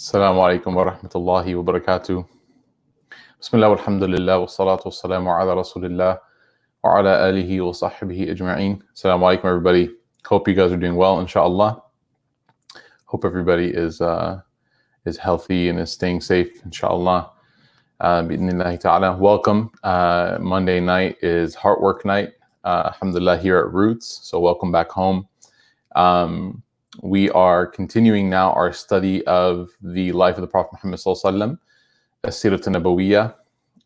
السلام عليكم ورحمة الله وبركاته. بسم الله والحمد لله والصلاة والسلام على رسول الله وعلى آله وصحبه أجمعين. Assalamu alaikum, everybody. Hope you guys are doing well, inshallah. Hope everybody is healthy and is staying safe, inshallah. Bi'idhnillahi ta'ala. Welcome. Monday night is Heartwork night, alhamdulillah, here at Roots. So welcome back home. We are continuing now our study of the life of the Prophet Muhammad Sallallahu Alaihi Wasallam, Seerah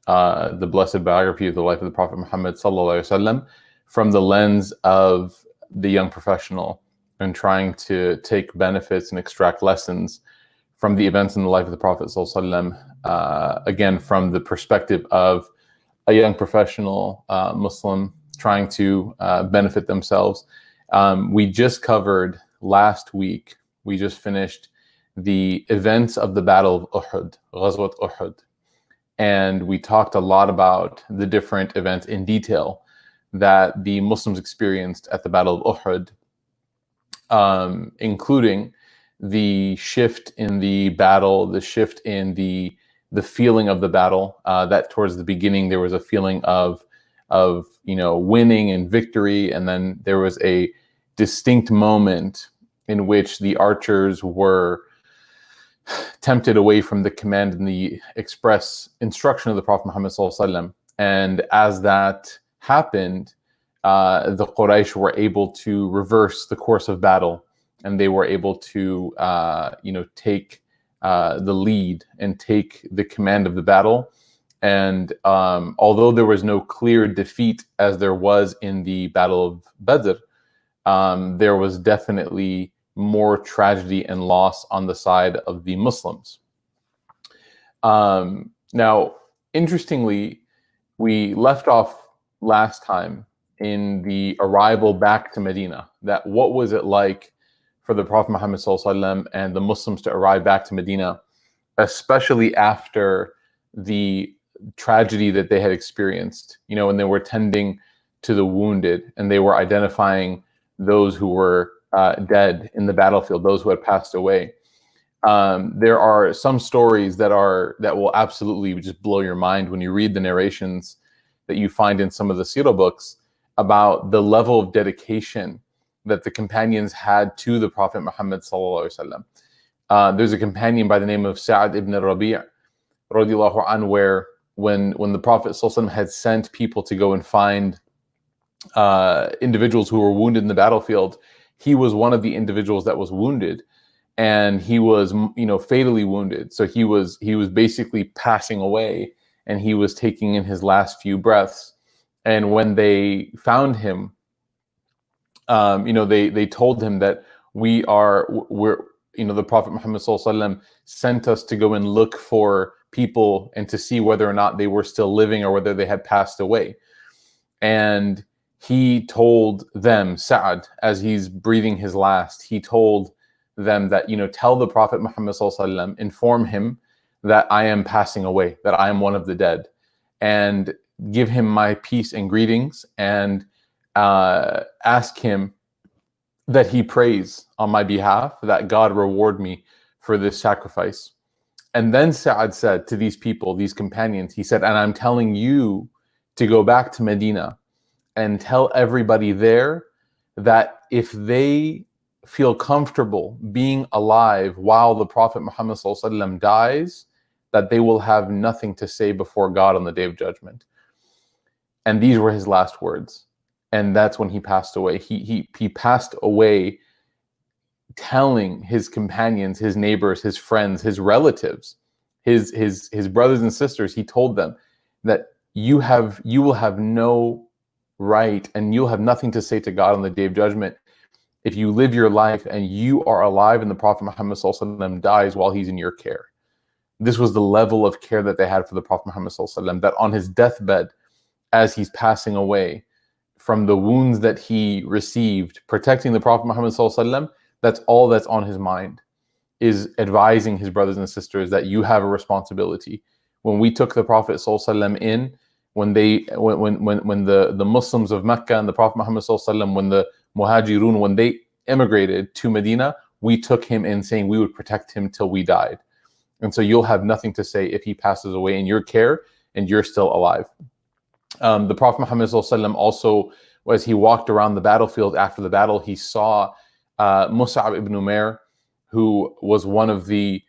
Nabawiyyah, the blessed biography of the life of the Prophet Muhammad Sallallahu Alaihi Wasallam, from the lens of the young professional, and trying to take benefits and extract lessons from the events in the life of the Prophet Sallallahu Alaihi Wasallam, again from the perspective of a young professional Muslim trying to benefit themselves. We just covered last week, we just finished the events of the Battle of Uhud, Ghazwat Uhud. And we talked a lot about the different events in detail that the Muslims experienced at the Battle of Uhud, including the shift in the battle, the shift in the feeling of the battle, that towards the beginning there was a feeling of winning and victory, and then there was a distinct moment in which the archers were tempted away from the command and the express instruction of the Prophet Muhammad Sallallahu Alaihi Wasallam. And as that happened, the Quraysh were able to reverse the course of battle, and they were able to take the lead and take the command of the battle. And although there was no clear defeat as there was in the Battle of Badr, there was definitely more tragedy and loss on the side of the Muslims. Now, interestingly, we left off last time in the arrival back to Medina. That what was it like for the Prophet Muhammad Sallallahu Alaihi Wasallam and the Muslims to arrive back to Medina, especially after the tragedy that they had experienced, when they were tending to the wounded and they were identifying those who were dead in the battlefield, those who had passed away. There are some stories that will absolutely just blow your mind when you read the narrations that you find in some of the Seerah books about the level of dedication that the companions had to the Prophet Muhammad Sallallahu Alaihi Wasallam. There's a companion by the name of Sa'ad ibn Rabi' radiallahu anhu, where when the Prophet Sallallahu Alaihi Wasallam had sent people to go and find individuals who were wounded in the battlefield, he was one of the individuals that was wounded, and he was fatally wounded. So he was basically passing away, and he was taking in his last few breaths. And when they found him, they told him that the Prophet Muhammad Sallallahu Alaihi Wasallam sent us to go and look for people and to see whether or not they were still living or whether they had passed away. And he told them, Sa'ad, as he's breathing his last, he told them that, tell the Prophet Muhammad Sallallahu Alaihi Wasallam, inform him that I am passing away, that I am one of the dead, and give him my peace and greetings, and ask him that he prays on my behalf, that God reward me for this sacrifice. And then Sa'ad said to these people, these companions, he said, and I'm telling you to go back to Medina and tell everybody there that if they feel comfortable being alive while the Prophet Muhammad Sallallahu Alaihi Wasallam dies, that they will have nothing to say before God on the Day of Judgment. And these were his last words. And that's when he passed away. He passed away telling his companions, his neighbors, his friends, his relatives, his brothers and sisters, he told them that you will have no right, and you'll have nothing to say to God on the Day of Judgment if you live your life and you are alive and the Prophet Muhammad Sallallahu Alaihi Wasallam dies while he's in your care. This was the level of care that they had for the Prophet Muhammad Sallallahu Alaihi Wasallam, that on his deathbed, as he's passing away from the wounds that he received protecting the Prophet Muhammad Sallallahu Alaihi Wasallam, that's all that's on his mind, is advising his brothers and sisters that you have a responsibility. When we took the Prophet Sallallahu Alaihi Wasallam in, when the Muslims of Mecca and the Prophet Muhammad Sallallahu Alaihi Wasallam, when the Muhajirun, when they immigrated to Medina, we took him in saying we would protect him till we died. And so you'll have nothing to say if he passes away in your care and you're still alive. The Prophet Muhammad ﷺ also, as he walked around the battlefield after the battle, he saw Mus'ab ibn Umair, who was one of the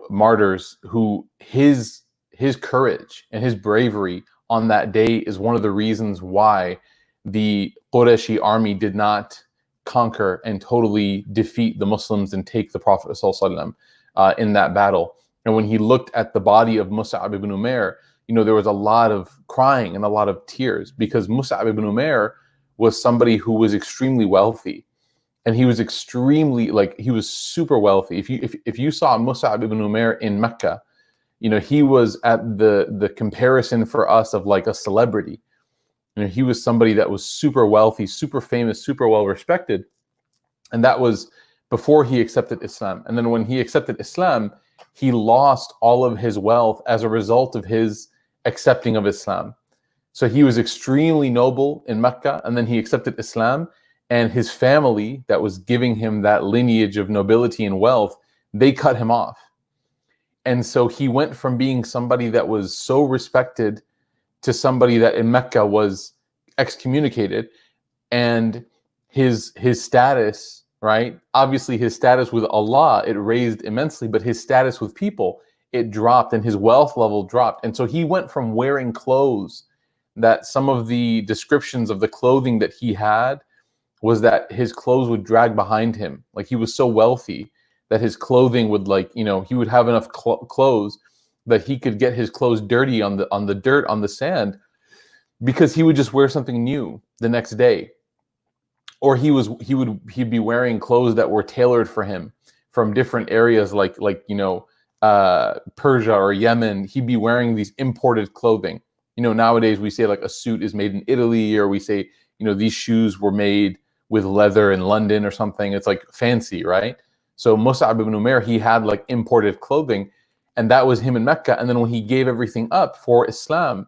martyrs, who his courage and his bravery on that day is one of the reasons why the Qurayshi army did not conquer and totally defeat the Muslims and take the Prophet ﷺ in that battle. And when he looked at the body of Mus'ab ibn Umair, there was a lot of crying and a lot of tears, because Mus'ab ibn Umair was somebody who was extremely wealthy. And he was extremely, he was super wealthy. If you saw Mus'ab ibn Umair in Mecca, he was at the comparison for us of like a celebrity. He was somebody that was super wealthy, super famous, super well respected. And that was before he accepted Islam. And then when he accepted Islam, he lost all of his wealth as a result of his accepting of Islam. So he was extremely noble in Mecca, and then he accepted Islam, and his family that was giving him that lineage of nobility and wealth, they cut him off. And so he went from being somebody that was so respected to somebody that in Mecca was excommunicated. And his status, right? Obviously his status with Allah, it raised immensely, but his status with people, it dropped, and his wealth level dropped. And so he went from wearing clothes that some of the descriptions of the clothing that he had was that his clothes would drag behind him. Like, he was so wealthy that his clothing would, he would have enough clothes that he could get his clothes dirty on the dirt, on the sand, because he would just wear something new the next day. Or he'd be wearing clothes that were tailored for him from different areas, Persia or Yemen. He'd be wearing these imported clothing. Nowadays we say like a suit is made in Italy, or we say, these shoes were made with leather in London or something. It's like fancy, right? So Mus'ab ibn Umair, he had like imported clothing, and that was him in Mecca. And then when he gave everything up for Islam,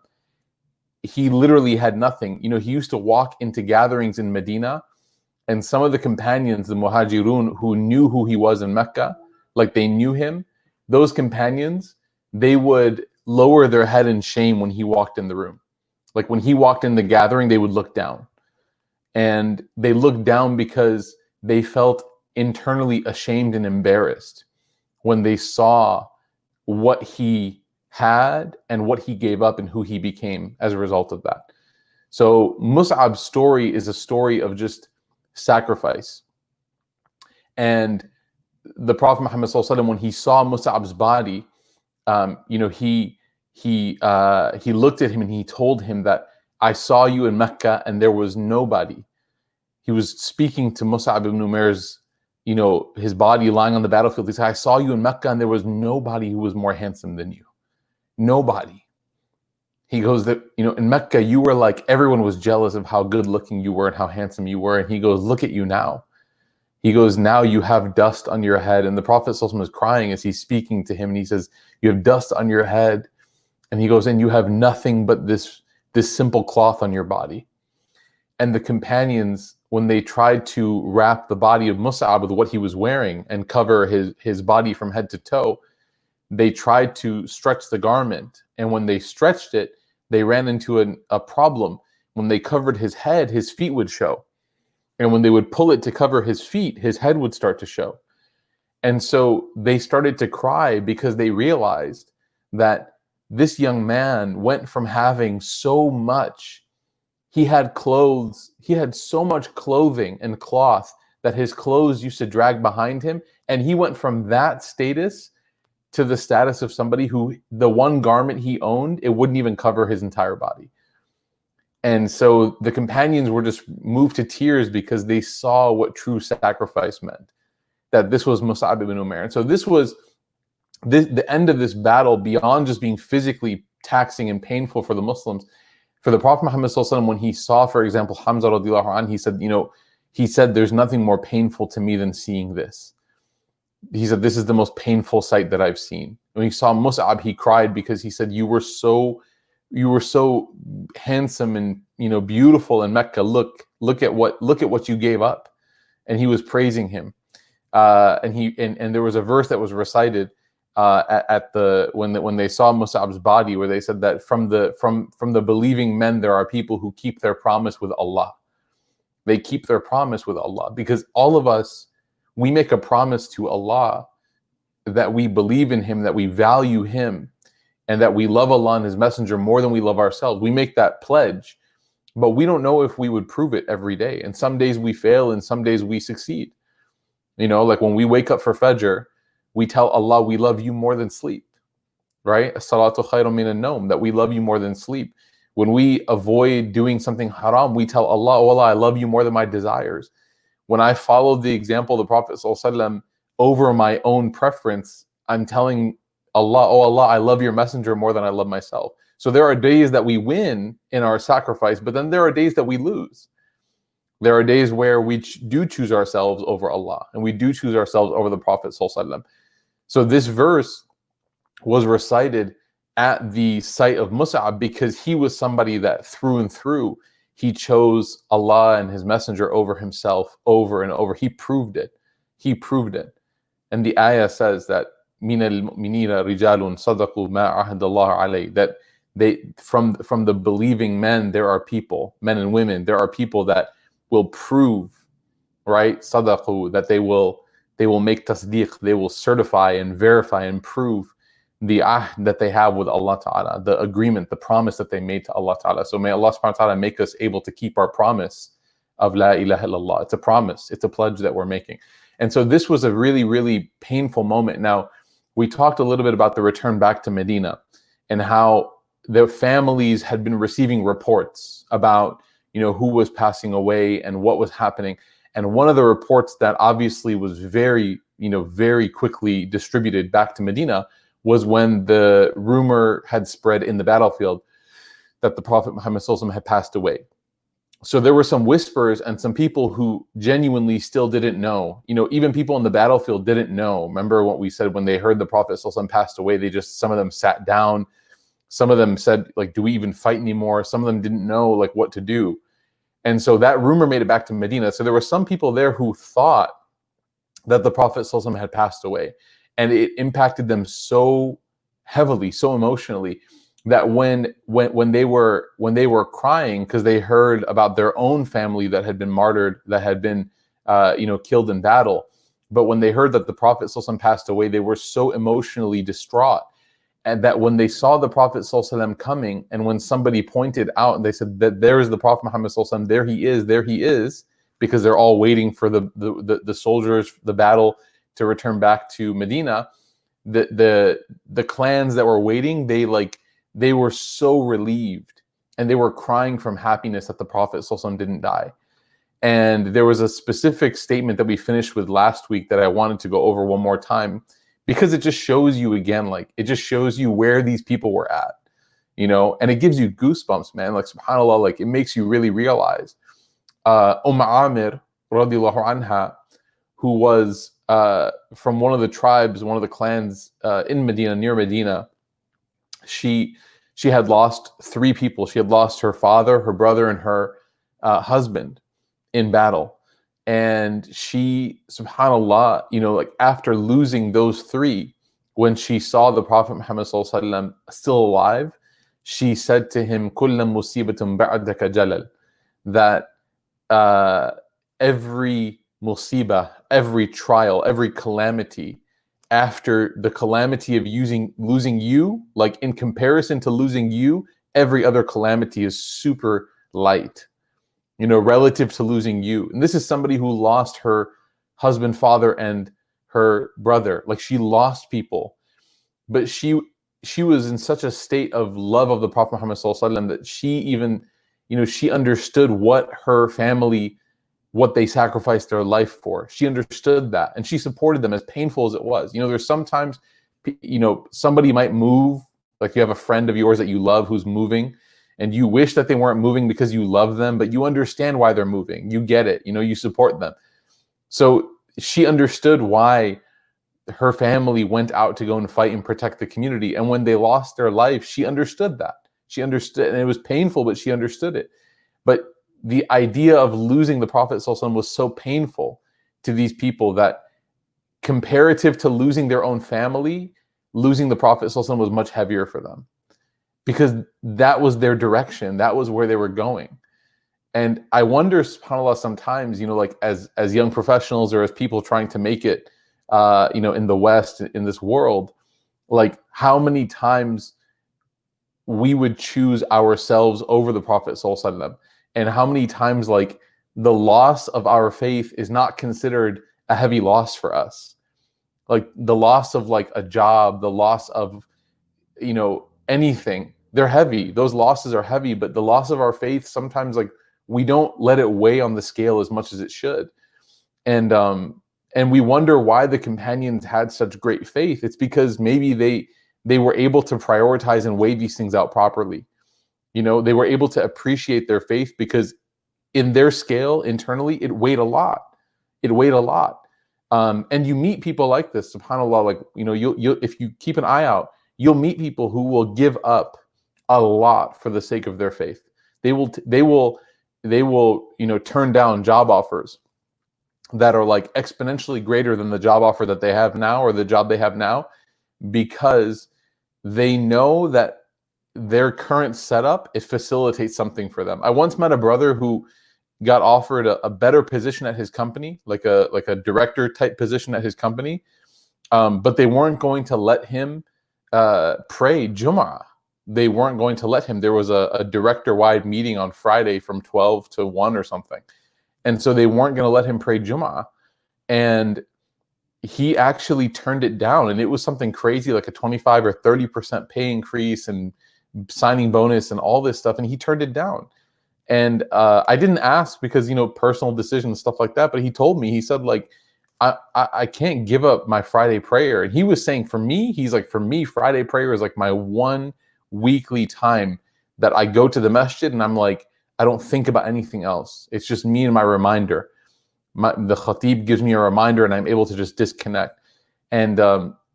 he literally had nothing. He used to walk into gatherings in Medina, and some of the companions, the Muhajirun, who knew who he was in Mecca, like they knew him, those companions, they would lower their head in shame when he walked in the room. Like when he walked in the gathering, they would look down. And they looked down because they felt internally ashamed and embarrassed when they saw what he had and what he gave up and who he became as a result of that. So Mus'ab's story is a story of just sacrifice. And the Prophet Muhammad ﷺ, when he saw Mus'ab's body, he looked at him and he told him that, I saw you in Mecca and there was nobody. He was speaking to Mus'ab ibn Umair's, his body lying on the battlefield. He said, I saw you in Mecca and there was nobody who was more handsome than you. Nobody. He goes that, in Mecca, you were like, everyone was jealous of how good looking you were and how handsome you were. And he goes, look at you now. He goes, now you have dust on your head. And the Prophet ﷺ is crying as he's speaking to him. And he says, you have dust on your head. And he goes, and you have nothing but this simple cloth on your body. And the companions, when they tried to wrap the body of Mus'ab with what he was wearing and cover his body from head to toe, they tried to stretch the garment. And when they stretched it, they ran into a problem. When they covered his head, his feet would show. And when they would pull it to cover his feet, his head would start to show. And so they started to cry because they realized that this young man went from having so much. He had clothes. He had so much clothing and cloth that his clothes used to drag behind him. And he went from that status to the status of somebody who the one garment he owned, it wouldn't even cover his entire body. And so the companions were just moved to tears because they saw what true sacrifice meant, that this was Mus'ab ibn Umair. And so this was the end of this battle, beyond just being physically taxing and painful for the Muslims. For the Prophet Muhammad ﷺ, when he saw, for example, Hamza radiallahu anhu, he said, there's nothing more painful to me than seeing this. He said, this is the most painful sight that I've seen. When he saw Mus'ab, he cried because he said, you were so handsome and beautiful in Mecca. Look at what you gave up. And he was praising him. And there was a verse that was recited at the when they saw Mus'ab's body, where they said that from the believing men there are people who keep their promise with Allah. They keep their promise with Allah, because all of us, we make a promise to Allah that we believe in Him, that we value Him, and that we love Allah and His Messenger more than we love ourselves. We make that pledge, but we don't know if we would prove it every day. And some days we fail, and some days we succeed. You know, like when we wake up for Fajr, we tell Allah we love you more than sleep, right? As-salatu khayrun min an-nawm, that we love you more than sleep. When we avoid doing something haram, we tell Allah, oh Allah, I love you more than my desires. When I followed the example of the Prophet ﷺ over my own preference, I'm telling Allah, oh Allah, I love your messenger more than I love myself. So there are days that we win in our sacrifice, but then there are days that we lose. There are days where we do choose ourselves over Allah, and we do choose ourselves over the Prophet ﷺ. So this verse was recited at the site of Mus'ab because he was somebody that through and through, he chose Allah and His Messenger over himself over and over. He proved it. He proved it. And the ayah says that مِنَ الْمُؤْمِنِينَ رِجَالٌ صَدَقُوا مَا عَهَدَ اللَّهُ عَلَيْهِ, that they from the believing men, there are people, men and women, there are people that will prove, right, صَدَقُوا, that they will make tasdeeq, they will certify and verify and prove the ahd that they have with Allah Ta'ala, the agreement, the promise that they made to Allah Ta'ala. So may Allah Subhanahu wa Ta'ala make us able to keep our promise of La ilaha illallah. It's a promise, it's a pledge that we're making. And so this was a really, really painful moment. Now, we talked a little bit about the return back to Medina and how their families had been receiving reports about, you know, who was passing away and what was happening. And one of the reports that obviously was very quickly distributed back to Medina was when the rumor had spread in the battlefield that the Prophet Muhammad ﷺ had passed away. So there were some whispers and some people who genuinely still didn't know. You know, even people in the battlefield didn't know. Remember what we said when they heard the Prophet ﷺ passed away, some of them sat down. Some of them said, like, do we even fight anymore? Some of them didn't know, like, what to do. And so that rumor made it back to Medina. So there were some people there who thought that the Prophet ﷺ had passed away. And it impacted them so heavily, so emotionally, that when they were crying because they heard about their own family that had been martyred, that had been killed in battle, but when they heard that the Prophet ﷺ passed away, they were so emotionally distraught, and that when they saw the Prophet ﷺ coming, and when somebody pointed out and they said that there is the Prophet Muhammad ﷺ, there he is, because they're all waiting for the soldiers, the battle, to return back to Medina, the clans that were waiting, they were so relieved, and they were crying from happiness that the Prophet ﷺ didn't die. And there was a specific statement that we finished with last week that I wanted to go over one more time, because it just shows you again, like, it just shows you where these people were at, you know, and it gives you goosebumps, man. Like, subhanAllah, like, it makes you really realize. Amir radiallahu anha, who was from one of the tribes, one of the clans in Medina, near Medina, she had lost 3 people. She had lost her father, her brother, and her husband in battle. And she, subhanAllah, you know, like, after losing those 3, when she saw the Prophet Muhammad ﷺ still alive, she said to him, "Kulla musibatum ba'daka jalal," that every musibah, every trial, every calamity, after the calamity of losing you, like, in comparison to losing you, every other calamity is super light, you know, relative to losing you. And this is somebody who lost her husband, father, and her brother. Like, she lost people, but she was in such a state of love of the Prophet Muhammad ﷺ that she even, you know, she understood what her family, what they sacrificed their life for. She understood that, and she supported them, as painful as it was. You know, there's sometimes, you know, somebody might move, like, you have a friend of yours that you love who's moving, and you wish that they weren't moving because you love them, but you understand why they're moving. You get it, you know, you support them. So she understood why her family went out to go and fight and protect the community. And when they lost their life, she understood that. She understood, and it was painful, but she understood it. But the idea of losing the Prophet ﷺ was so painful to these people that, comparative to losing their own family, losing the Prophet ﷺ was much heavier for them, because that was their direction. That was where they were going. And I wonder, subhanAllah, sometimes, like as young professionals or as people trying to make it, in the West, in this world, like how many times we would choose ourselves over the Prophet ﷺ, and how many times like the loss of our faith is not considered a heavy loss for us. Like the loss of like a job, the loss of, anything, they're heavy. Those losses are heavy, but the loss of our faith, sometimes like we don't let it weigh on the scale as much as it should. And we wonder why the companions had such great faith. It's because maybe they were able to prioritize and weigh these things out properly. They were able to appreciate their faith because in their scale internally, it weighed a lot. It weighed a lot. And you meet people like this, subhanAllah, like, you'll if you keep an eye out, you'll meet people who will give up a lot for the sake of their faith. They will turn down job offers that are like exponentially greater than the job offer that they have now, or the job they have now, because they know that their current setup, it facilitates something for them. I once met a brother who got offered a better position at his company, like a director type position at his company, but they weren't going to let him pray Jum'ah. They weren't going to let him. There was a director-wide meeting on Friday from 12 to 1 or something. And so they weren't going to let him pray Jum'ah. And he actually turned it down. And it was something crazy, like a 25 or 30% pay increase and signing bonus and all this stuff. And he turned it down. And I didn't ask because, personal decisions, stuff like that. But he told me, he said, like, I can't give up my Friday prayer. And he was saying, for me, Friday prayer is like my one weekly time that I go to the masjid and I'm like, I don't think about anything else. It's just me and my reminder. The khatib gives me a reminder and I'm able to just disconnect. And,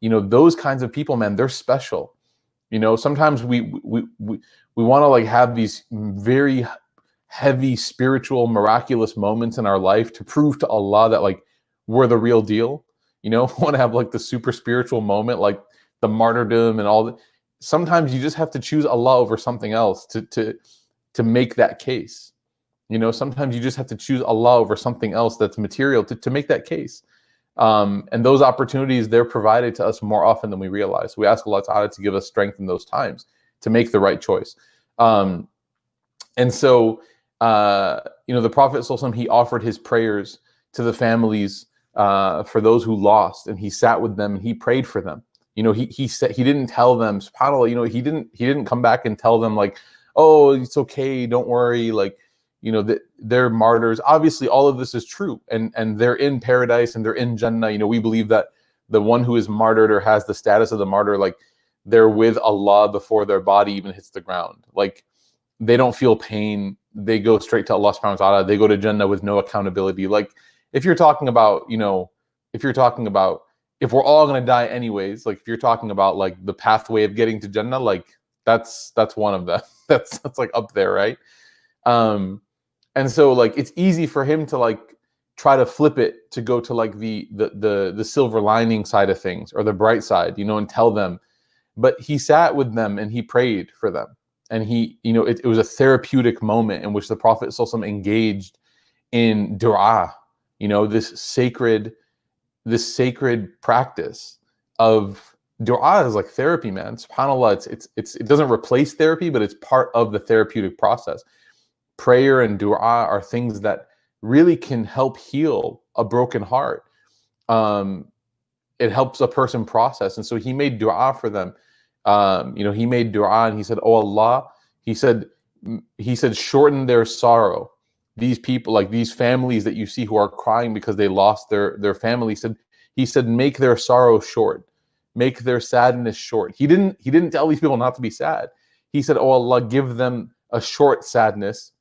those kinds of people, man, they're special. Sometimes we want to like have these very heavy spiritual, miraculous moments in our life to prove to Allah that like we're the real deal. Want to have like the super spiritual moment, like the martyrdom and all that. Sometimes you just have to choose Allah over something else to make that case. Sometimes you just have to choose Allah over something else that's material to make that case. And those opportunities, they're provided to us more often than we realize. We ask Allah Ta'ala to give us strength in those times to make the right choice. And so, the Prophet ﷺ, he offered his prayers to the families for those who lost, and he sat with them and he prayed for them. He said, he didn't tell them, subhanAllah, he didn't come back and tell them like, oh, it's okay, don't worry, like, they're martyrs. Obviously, all of this is true, and they're in paradise and they're in Jannah. We believe that the one who is martyred or has the status of the martyr, like they're with Allah before their body even hits the ground. Like they don't feel pain. They go straight to Allah subhanahu wa ta'ala. They go to Jannah with no accountability. Like if you're talking about, if we're all going to die anyways, like if you're talking about like the pathway of getting to Jannah, like that's one of them. that's like up there, right? And so like it's easy for him to like try to flip it to go to like the silver lining side of things, or the bright side, and tell them. But he sat with them and he prayed for them. And he, it was a therapeutic moment in which the Prophet ﷺ engaged in dua, this sacred practice of dua is like therapy, man. SubhanAllah, it doesn't replace therapy, but it's part of the therapeutic process. Prayer and dua are things that really can help heal a broken heart. It helps a person process. And so he made dua for them. He made dua and he said, oh Allah, he said, shorten their sorrow. These people, like these families that you see who are crying because they lost their family, he said, make their sorrow short, make their sadness short. He didn't tell these people not to be sad. He said, oh Allah, give them a short sadness.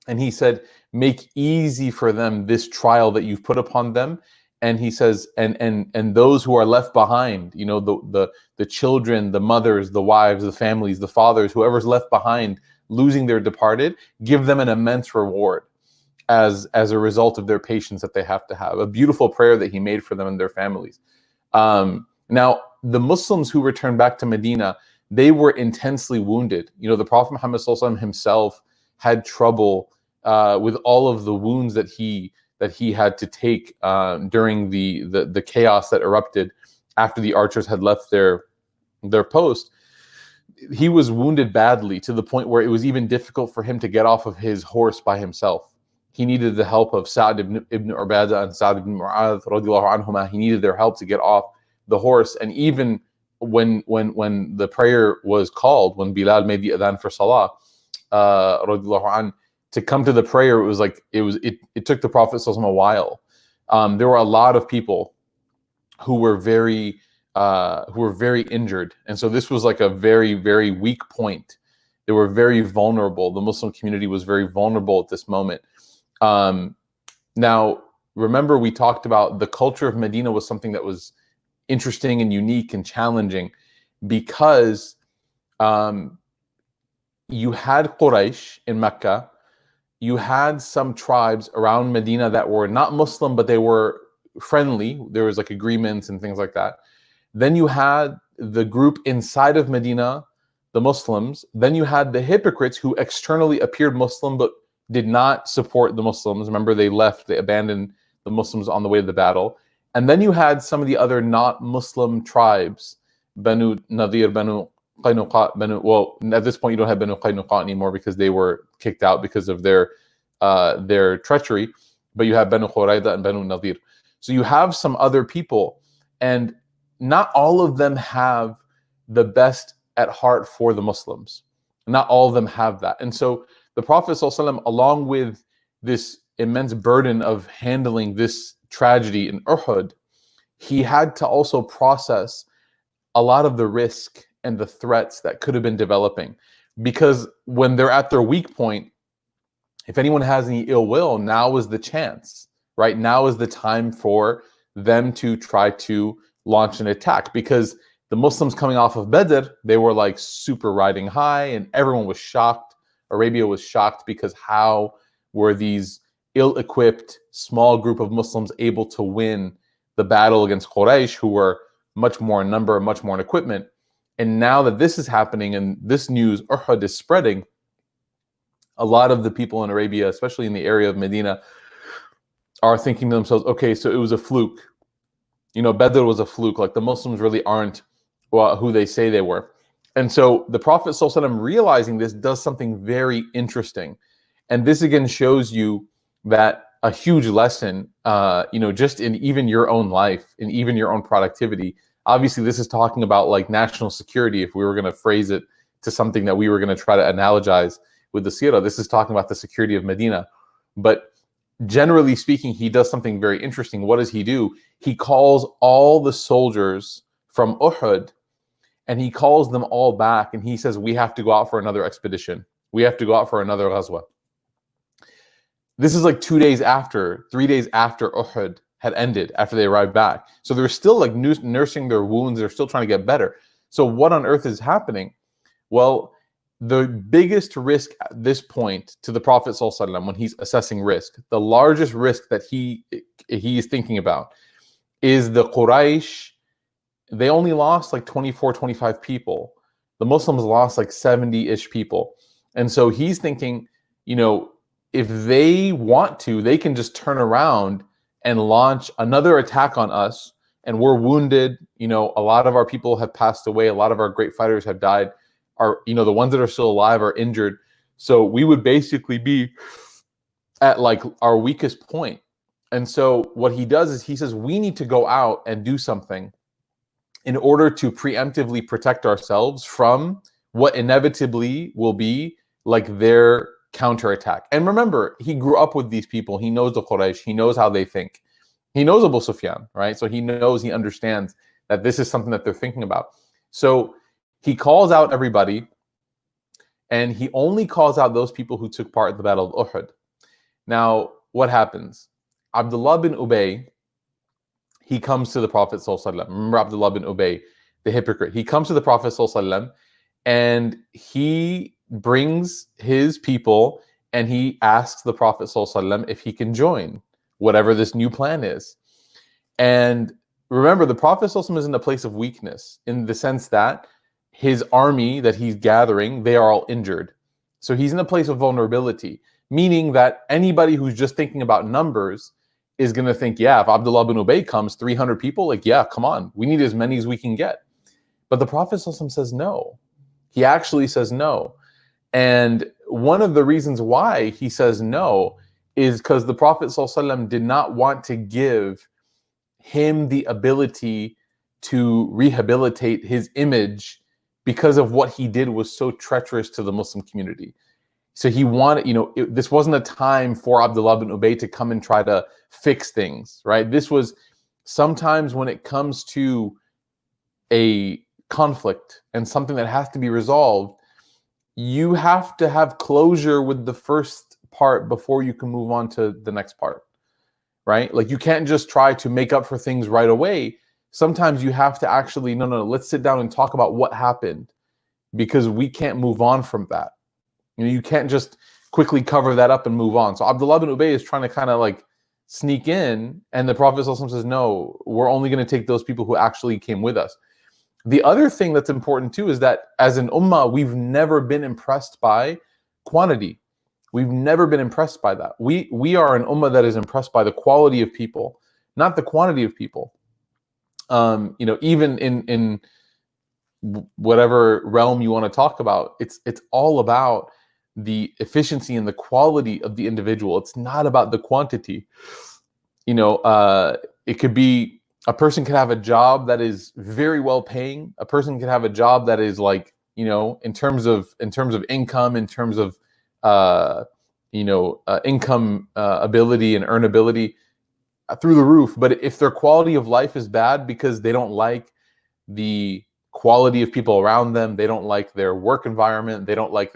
And he said, make easy for them this trial that you've put upon them. And he says, and those who are left behind, the children, the mothers, the wives, the families, the fathers, whoever's left behind, losing their departed, give them an immense reward as a result of their patience that they have to have. A beautiful prayer that he made for them and their families. Now, the Muslims who returned back to Medina, they were intensely wounded. The Prophet Muhammad SAW himself had trouble with all of the wounds that he had to take during the chaos that erupted after the archers had left their post. He was wounded badly to the point where it was even difficult for him to get off of his horse by himself. He needed the help of Sa'd ibn Ubadah and Sa'd ibn Mu'adh radiallahu anhuma. He needed their help to get off the horse. And even when the prayer was called, when Bilal made the adhan for Salah, radiallahu anh, to come to the prayer, it took the Prophet ﷺ a while. There were a lot of people who were very injured, and so this was like a very, very weak point. They were very vulnerable. The Muslim community was very vulnerable at this moment. Now, remember, we talked about the culture of Medina was something that was interesting and unique and challenging because you had Quraysh in Mecca. You had some tribes around Medina that were not Muslim, but they were friendly. There was like agreements and things like that. Then you had the group inside of Medina, the Muslims. Then you had the hypocrites who externally appeared Muslim but did not support the Muslims. Remember, they abandoned the Muslims on the way to the battle. And then you had some of the other not Muslim tribes, Banu Nadir, Banu Qaynuqa, well, at this point you don't have Banu Qaynuqa anymore because they were kicked out because of their treachery, but you have Banu Qurayza and Banu Nadir. So you have some other people, and not all of them have the best at heart for the Muslims. Not all of them have that. And so the Prophet ﷺ, along with this immense burden of handling this tragedy in Uhud, he had to also process a lot of the risk and the threats that could have been developing. Because when they're at their weak point, if anyone has any ill will, now is the chance, right? Now is the time for them to try to launch an attack. Because the Muslims coming off of Badr, they were like super riding high and everyone was shocked. Arabia was shocked because how were these ill-equipped small group of Muslims able to win the battle against Quraysh, who were much more in number, much more in equipment. And now that this is happening and this news, Uhud, is spreading, a lot of the people in Arabia, especially in the area of Medina, are thinking to themselves, okay, so it was a fluke. Badr was a fluke. Like, the Muslims really aren't who they say they were. And so the Prophet ﷺ, realizing this, does something very interesting. And this again shows you that a huge lesson, just in even your own life, in even your own productivity. Obviously, this is talking about like national security. If we were going to phrase it to something that we were going to try to analogize with the Seerah, this is talking about the security of Medina. But generally speaking, he does something very interesting. What does he do? He calls all the soldiers from Uhud, and he calls them all back, and he says, we have to go out for another expedition. We have to go out for another ghazwa. This is like 3 days after Uhud had ended, after they arrived back. So they're still like nursing their wounds. They're still trying to get better. So what on earth is happening? Well, the biggest risk at this point to the Prophet ﷺ, when he's assessing risk, the largest risk that he is thinking about is the Quraysh. They only lost like 24, 25 people. The Muslims lost like 70-ish people. And so he's thinking, if they want to, they can just turn around and launch another attack on us, and we're wounded. A lot of our people have passed away. A lot of our great fighters have died. The ones that are still alive are injured. So we would basically be at like our weakest point. And so what he does is he says, we need to go out and do something in order to preemptively protect ourselves from what inevitably will be like their counterattack. And remember, he grew up with these people. He knows the Quraysh. He knows how they think. He knows Abu Sufyan, right? So he understands that this is something that they're thinking about. So he calls out everybody, and he only calls out those people who took part in the Battle of Uhud. Now, what happens? Abdullah bin Ubay, he comes to the Prophet ﷺ. Remember Abdullah bin Ubay, the hypocrite. He comes to the Prophet ﷺ, and he brings his people, and he asks the Prophet ﷺ if he can join whatever this new plan is. And remember, the Prophet ﷺ is in a place of weakness in the sense that his army that he's gathering, they are all injured. So he's in a place of vulnerability, meaning that anybody who's just thinking about numbers is going to think, yeah, if Abdullah bin Ubay comes, 300 people, like, yeah, come on, we need as many as we can get. But the Prophet ﷺ says no. He actually says no. And one of the reasons why he says no is because the Prophet ﷺ did not want to give him the ability to rehabilitate his image because of what he did was so treacherous to the Muslim community. So he wanted, this wasn't a time for Abdullah bin Ubay to come and try to fix things, right? This was sometimes when it comes to a conflict and something that has to be resolved, you have to have closure with the first part before you can move on to the next part, right? Like you can't just try to make up for things right away. Sometimes you have to actually, no, let's sit down and talk about what happened because we can't move on from that. You can't just quickly cover that up and move on. So Abdullah bin Ubay is trying to kind of like sneak in, and the Prophet ﷺ says, no, we're only going to take those people who actually came with us. The other thing that's important too is that as an ummah, we've never been impressed by quantity. We've never been impressed by that. We are an ummah that is impressed by the quality of people, not the quantity of people. Even in whatever realm you want to talk about, it's all about the efficiency and the quality of the individual. It's not about the quantity. It could be a person could have a job that is very well paying. A person could have a job that is like, in terms of income, in terms of income ability and earnability through the roof. But if their quality of life is bad because they don't like the quality of people around them, they don't like their work environment, they don't like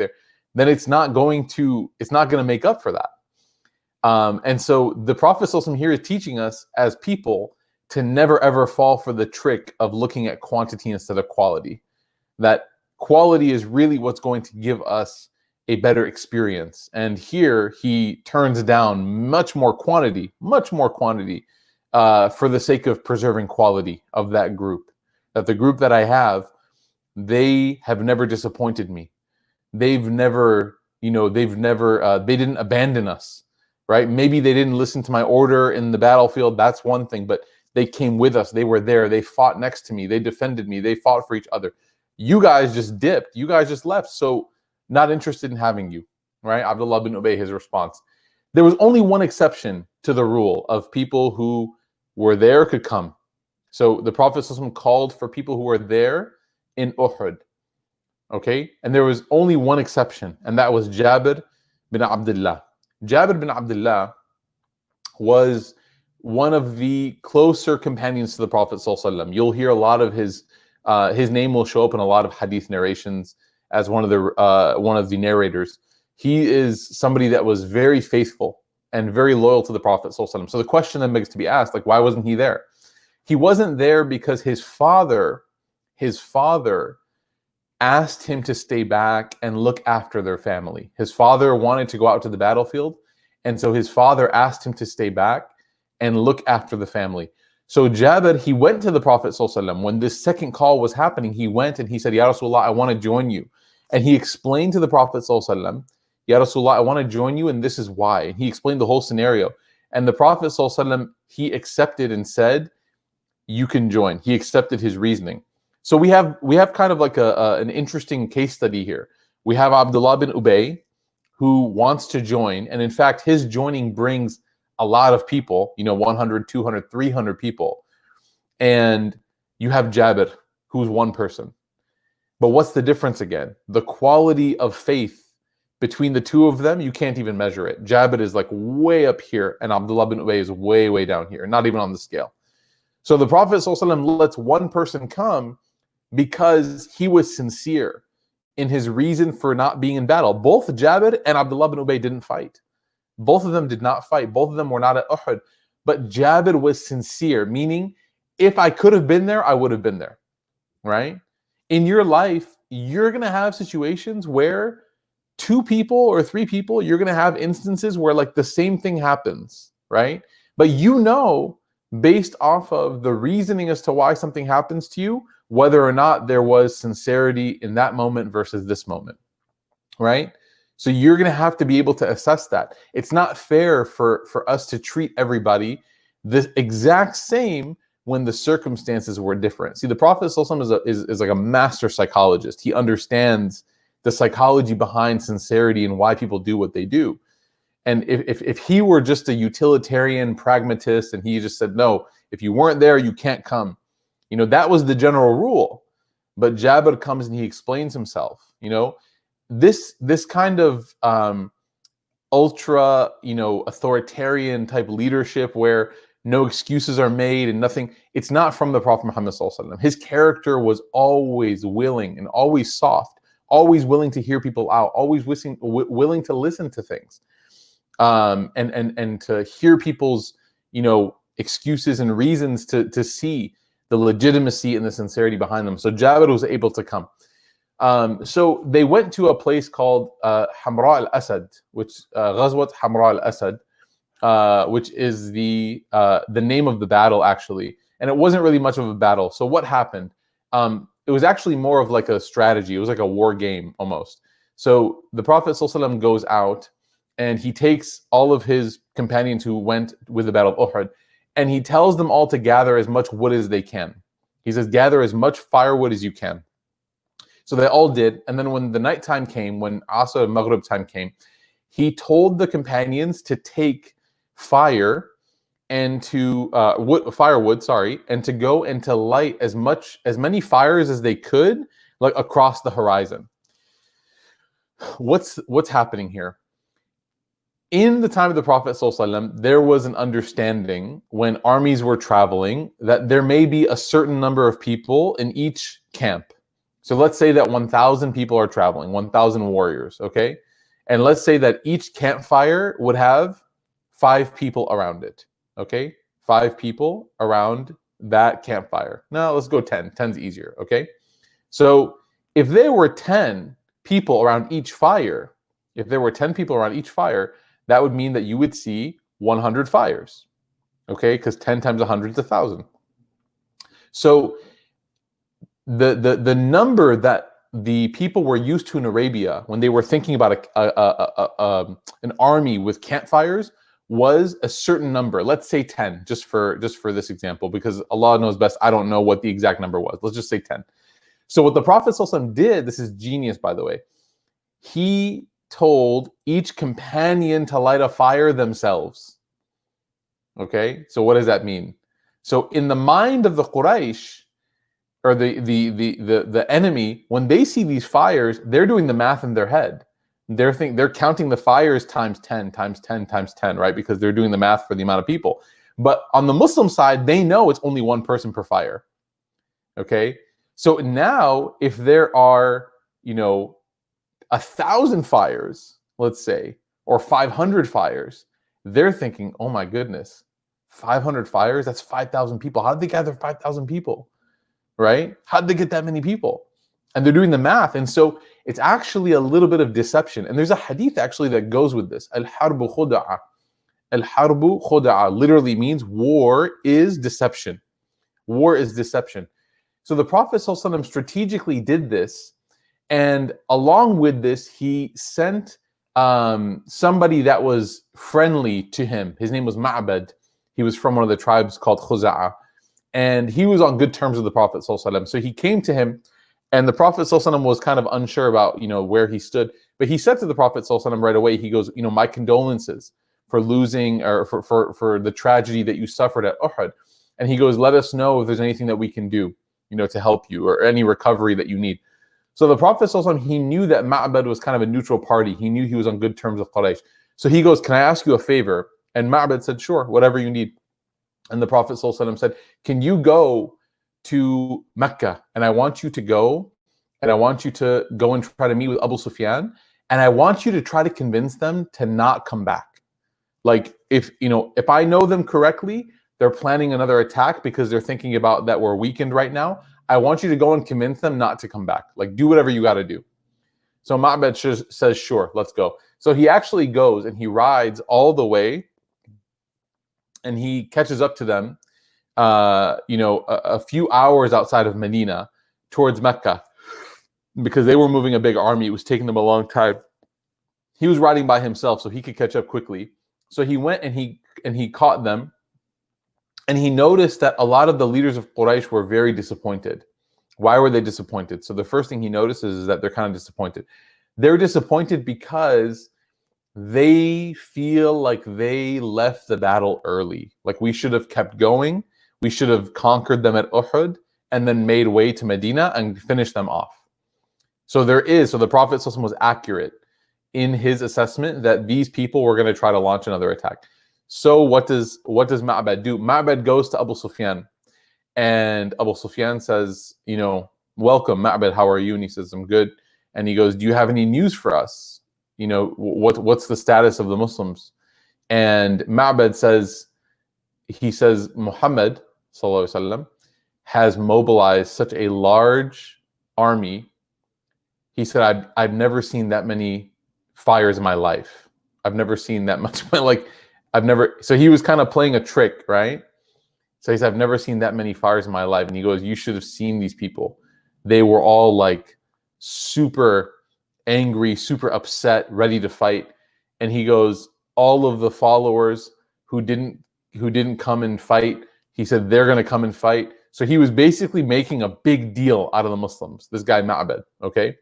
then it's not going to make up for that. And so the Prophet ﷺ here is teaching us as people to never ever fall for the trick of looking at quantity instead of quality. That quality is really what's going to give us a better experience. And here he turns down much more quantity for the sake of preserving quality of that group. That the group that I have, they have never disappointed me. They didn't abandon us, right? Maybe they didn't listen to my order in the battlefield. That's one thing, but they came with us. They were there. They fought next to me. They defended me. They fought for each other. You guys just dipped. You guys just left. So not interested in having you, right? Abdullah bin Ubay, his response. There was only one exception to the rule of people who were there could come. So the Prophet ﷺ called for people who were there in Uhud. Okay, and there was only one exception, and that was Javid bin Abdullah. Javid bin Abdullah was one of the closer companions to the Prophet ﷺ. You'll hear a lot of his name will show up in a lot of hadith narrations as one of the narrators. He is somebody that was very faithful and very loyal to the Prophet ﷺ. So the question then begs to be asked, like, why wasn't he there? He wasn't there because his father asked him to stay back and look after their family. His father wanted to go out to the battlefield, and so his father asked him to stay back and look after the family. So Jabir, he went to the Prophet ﷺ. When this second call was happening, he went and he said, Ya Rasulullah, I want to join you. And he explained to the Prophet ﷺ, Ya Rasulullah, I want to join you, and this is why. And he explained the whole scenario. And the Prophet ﷺ, he accepted and said, you can join. He accepted his reasoning. So we have kind of like an interesting case study here. We have Abdullah bin Ubay, who wants to join, and in fact, his joining brings a lot of people, 100, 200, 300 people. And you have Jabir, who's one person. But what's the difference again? The quality of faith between the two of them, you can't even measure it. Jabir is like way up here, and Abdullah bin Ubay is way, way down here, not even on the scale. So the Prophet ﷺ lets one person come because he was sincere in his reason for not being in battle. Both Jabir and Abdullah bin Ubay didn't fight. Both of them did not fight. Both of them were not at Uhud. But Jabir was sincere, meaning if I could have been there, I would have been there, right? In your life, you're going to have situations where 2 people or 3 people, you're going to have instances where like the same thing happens, right? But based off of the reasoning as to why something happens to you, whether or not there was sincerity in that moment versus this moment, right? So you're going to have to be able to assess that. It's not fair for us to treat everybody the exact same when the circumstances were different. See, the Prophet ﷺ is like a master psychologist. He understands the psychology behind sincerity and why people do what they do. And if he were just a utilitarian pragmatist and he just said, no, if you weren't there, you can't come, that was the general rule. But Jabir comes and he explains himself. This kind of ultra, authoritarian type leadership where no excuses are made and nothing, it's not from the Prophet Muhammad ﷺ. His character was always willing and always soft, always willing to hear people out, always willing to listen to things, and to hear people's, excuses and reasons to see the legitimacy and the sincerity behind them. So Jabir was able to come. So they went to a place called Hamra al-Asad, which Ghazwat Hamra al-Asad, which is the name of the battle, actually. And it wasn't really much of a battle. So what happened? It was actually more of like a strategy. It was like a war game almost. So the Prophet ﷺ goes out and he takes all of his companions who went with the Battle of Uhud, and he tells them all to gather as much wood as they can. He says, gather as much firewood as you can. So they all did. And then when the nighttime came, when Asr and Maghrib time came, he told the companions to take fire and to firewood, and to go and to light as many fires as they could, like across the horizon. What's happening here? In the time of the Prophet ﷺ, there was an understanding when armies were traveling that there may be a certain number of people in each camp. So let's say that 1,000 people are traveling, 1,000 warriors, okay? And let's say that each campfire would have 5 people around it, okay? 5 people around that campfire. Now let's go 10. 10's easier, okay? So if there were 10 people around each fire, that would mean that you would see 100 fires, okay? Because 10 times 100 is 1,000. So the number that the people were used to in Arabia when they were thinking about an army with campfires was a certain number. Let's say 10, just for this example, because Allah knows best. I don't know what the exact number was. Let's just say 10. So what the Prophet ﷺ did, this is genius, by the way, he told each companion to light a fire themselves. Okay, so what does that mean? So in the mind of the Quraysh, or the enemy, when they see these fires, they're doing the math in their head. They're counting the fires times 10, times 10, times 10, right? Because they're doing the math for the amount of people. But on the Muslim side, they know it's only one person per fire. Okay, so now if there are 1,000 fires, let's say, or 500 fires, they're thinking, oh my goodness, 500 fires, that's 5,000 people. How did they gather 5,000 people, right? How did they get that many people? And they're doing the math. And so it's actually a little bit of deception. And there's a hadith actually that goes with this. Al-harbu khuda'a. Al-harbu khuda'a literally means war is deception. War is deception. So the Prophet ﷺ strategically did this. And along with this, he sent somebody that was friendly to him. His name was Ma'bad. He was from one of the tribes called Khuza'a. And he was on good terms with the Prophet ﷺ. So he came to him, and the Prophet ﷺ was kind of unsure about, where he stood. But he said to the Prophet ﷺ right away, he goes, my condolences for losing, or for the tragedy that you suffered at Uhud. And he goes, let us know if there's anything that we can do, to help you, or any recovery that you need. So the Prophet ﷺ, he knew that Ma'bad was kind of a neutral party. He knew he was on good terms with Quraysh. So he goes, can I ask you a favor? And Ma'bad said, sure, whatever you need. And the Prophet ﷺ said, can you go to Mecca? And I want you to go and try to meet with Abu Sufyan. And I want you to try to convince them to not come back. Like, if I know them correctly, they're planning another attack because they're thinking about that we're weakened right now. I want you to go and convince them not to come back. Like, do whatever you got to do. So Ma'bad says, sure, let's go. So he actually goes and he rides all the way, and he catches up to them. a few hours outside of Medina towards Mecca, because they were moving a big army. It was taking them a long time. He was riding by himself so he could catch up quickly. So he went and he caught them, and he noticed that a lot of the leaders of Quraysh were very disappointed. Why were they disappointed? So the first thing he notices is that they're kind of disappointed. They're disappointed because they feel like they left the battle early. Like, we should have kept going. We should have conquered them at Uhud and then made way to Medina and finished them off. So the Prophet ﷺ was accurate in his assessment that these people were going to try to launch another attack. So what does Ma'bad do? Ma'bad goes to Abu Sufyan, and Abu Sufyan says, welcome, Ma'bad, how are you? And he says, I'm good. And he goes, do you have any news for us? What's the status of the Muslims? And Ma'bad says, Muhammad sallallahu alaihi wasallam has mobilized such a large army. He said, I've never seen that many fires in my life. I've never seen that much. So he was kind of playing a trick, right? So he said, I've never seen that many fires in my life. And he goes, you should have seen these people. They were all like super angry, super upset, ready to fight. And he goes, all of the followers who didn't come and fight, he said, they're going to come and fight. So he was basically making a big deal out of the Muslims, this guy Ma'bad, okay?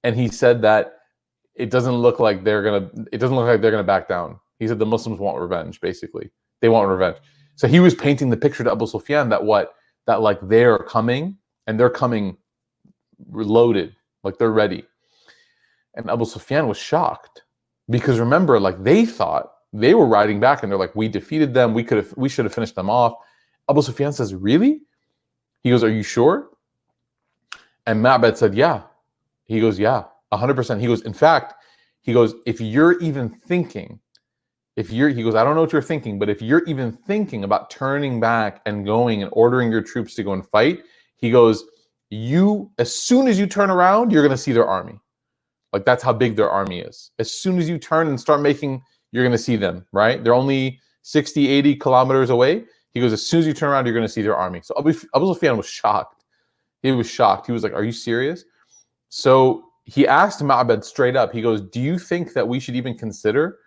And he said that it doesn't look like they're gonna back down. He said the Muslims want revenge, basically. They want revenge. So he was painting the picture to Abu Sufyan that like they're coming, and they're coming loaded, like they're ready. And Abu Sufyan was shocked, because remember, like, they thought they were riding back, and they're like, we defeated them, we should have finished them off. Abu Sufyan says, really? He goes, are you sure? And Ma'bad said, yeah. He goes, yeah, 100%. He goes, in fact, if you're even thinking, he goes, I don't know what you're thinking, but if you're even thinking about turning back and going and ordering your troops to go and fight, he goes, as soon as you turn around, you're going to see their army. Like, that's how big their army is. As soon as you turn and start making, you're going to see them, right? They're only 60, 80 kilometers away. He goes, as soon as you turn around, you're going to see their army. So Abu Sufyan was shocked. He was shocked. He was like, are you serious? So he asked Ma'bad straight up, he goes, do you think that we should even consider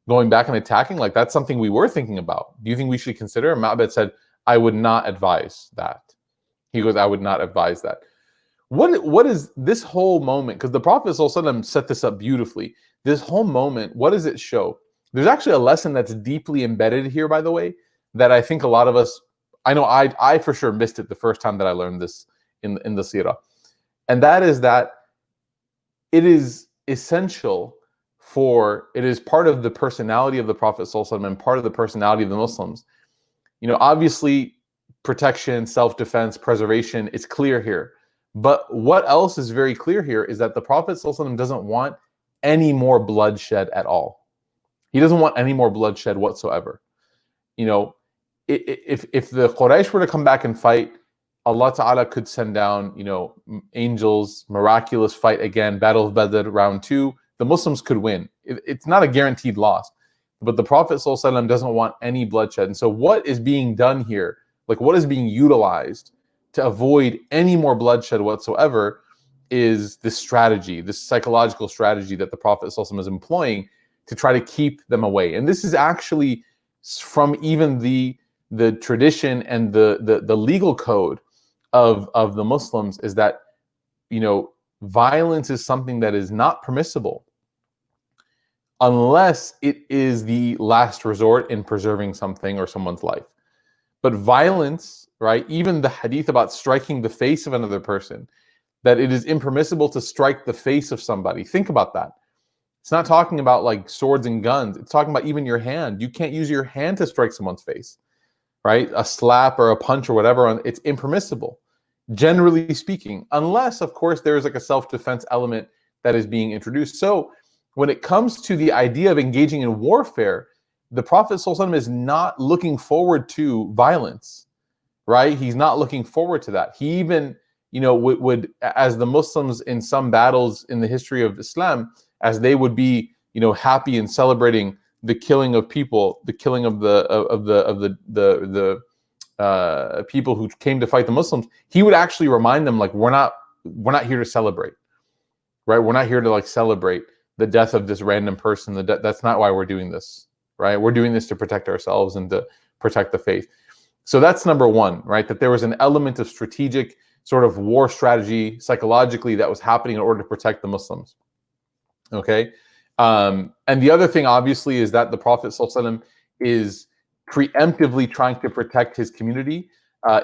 going back and attacking? Like, that's something we were thinking about. Do you think we should consider? And Ma'bad said, I would not advise that. He goes, I would not advise that. What is this whole moment? Because the Prophet ﷺ set this up beautifully. This whole moment, what does it show? There's actually a lesson that's deeply embedded here, by the way, that I think a lot of us, I know I for sure missed it the first time that I learned this in the Seerah. And that is that it is essential it is part of the personality of the Prophet ﷺ and part of the personality of the Muslims. Obviously, protection, self-defense, preservation is clear here. But what else is very clear here is that the Prophet ﷺ doesn't want any more bloodshed at all. He doesn't want any more bloodshed whatsoever. If the Quraysh were to come back and fight, Allah Ta'ala could send down, angels, miraculous fight again, Battle of Badr, round 2. The Muslims could win. It's not a guaranteed loss. But the Prophet ﷺ doesn't want any bloodshed. And so what is being done here, like what is being utilized to avoid any more bloodshed whatsoever, is this strategy, this psychological strategy that the Prophet ﷺ is employing to try to keep them away. And this is actually from even the tradition and the legal code of the Muslims, is that violence is something that is not permissible unless it is the last resort in preserving something or someone's life. But violence, right, even the hadith about striking the face of another person, that it is impermissible to strike the face of somebody. Think about that. It's not talking about like swords and guns. It's talking about even your hand. You can't use your hand to strike someone's face, right? A slap or a punch or whatever, it's impermissible, generally speaking, unless, of course, there is like a self-defense element that is being introduced. So when it comes to the idea of engaging in warfare, the Prophet ﷺ is not looking forward to violence, right? He's not looking forward to that. He even, would, as the Muslims in some battles in the history of Islam, as they would be, happy and celebrating the killing of people, the killing of the people who came to fight the Muslims, he would actually remind them, like, we're not here to celebrate, right? We're not here to like celebrate the death of this random person. That's not why we're doing this, right? We're doing this to protect ourselves and to protect the faith. So that's number one, right? That there was an element of strategic sort of war strategy psychologically that was happening in order to protect the Muslims. Okay. And the other thing, obviously, is that the Prophet ﷺ is preemptively trying to protect his community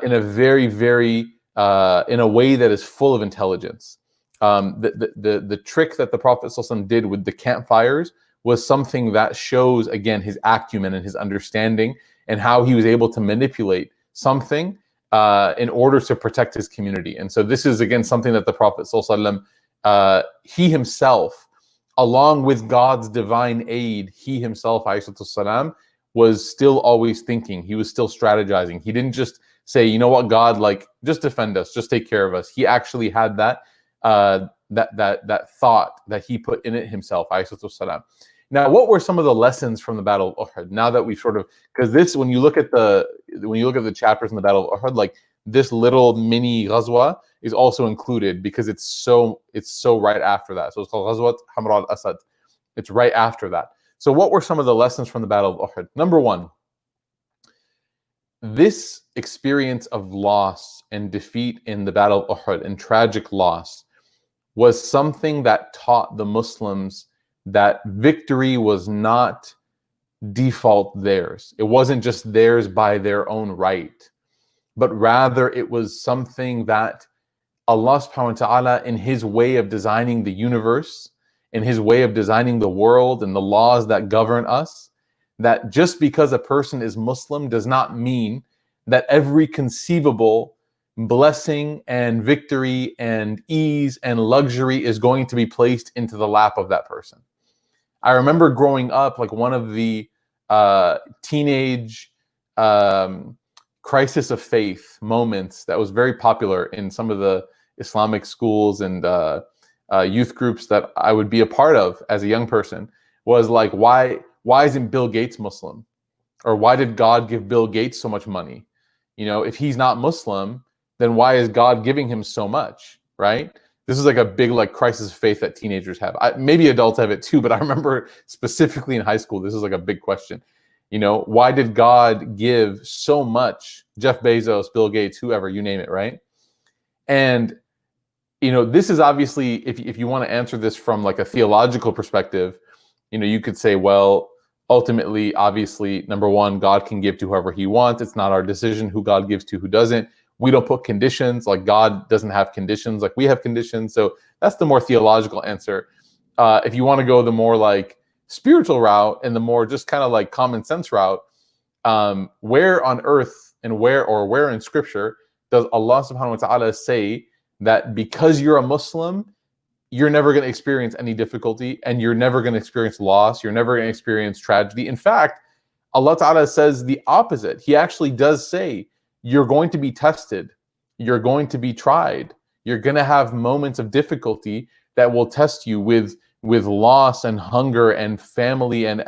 in a very, very, in a way that is full of intelligence. The trick that the Prophet ﷺ did with the campfires was something that shows, again, his acumen and his understanding and how he was able to manipulate something in order to protect his community. And so this is, again, something that the Prophet ﷺ, he himself, along with God's divine aid, he himself, ﷺ, was still always thinking. He was still strategizing. He didn't just say, you know what, God, like, just defend us, just take care of us. He actually had that thought that he put in it himself, ﷺ. Now, what were some of the lessons from the Battle of Uhud? Now that we've sort of, because this, when you look at the chapters in the Battle of Uhud, like this little mini ghazwa is also included because it's so right after that. So it's called Ghazwat Hamra al-Asad. It's right after that. So what were some of the lessons from the Battle of Uhud? Number one, this experience of loss and defeat in the Battle of Uhud and tragic loss was something that taught the Muslims that victory was not default theirs. It wasn't just theirs by their own right, but rather it was something that Allah subhanahu wa ta'ala, in his way of designing the universe, in his way of designing the world and the laws that govern us, that just because a person is Muslim does not mean that every conceivable blessing and victory and ease and luxury is going to be placed into the lap of that person. I remember growing up, like one of the teenage crisis of faith moments that was very popular in some of the Islamic schools and youth groups that I would be a part of as a young person was like, why isn't Bill Gates Muslim? Or why did God give Bill Gates so much money? You know, if he's not Muslim, then why is God giving him so much, right? This is like a big like crisis of faith that teenagers have. Maybe adults have it too, but I remember specifically in high school, this is like a big question. You know, why did God give so much? Jeff Bezos, Bill Gates, whoever, you name it, right? And, you know, this is obviously, if you want to answer this from like a theological perspective, you know, you could say, well, ultimately, obviously, number one, God can give to whoever he wants. It's not our decision who God gives to, who doesn't. We don't put conditions, like God doesn't have conditions like we have conditions. So that's the more theological answer. If you want to go the more like spiritual route and the more just kind of like common sense route, where on earth and where in scripture does Allah subhanahu wa ta'ala say that because you're a Muslim, you're never going to experience any difficulty and you're never going to experience loss, you're never going to experience tragedy? In fact, Allah ta'ala says the opposite. He actually does say, you're going to be tested, you're going to be tried, you're going to have moments of difficulty that will test you with loss and hunger and family and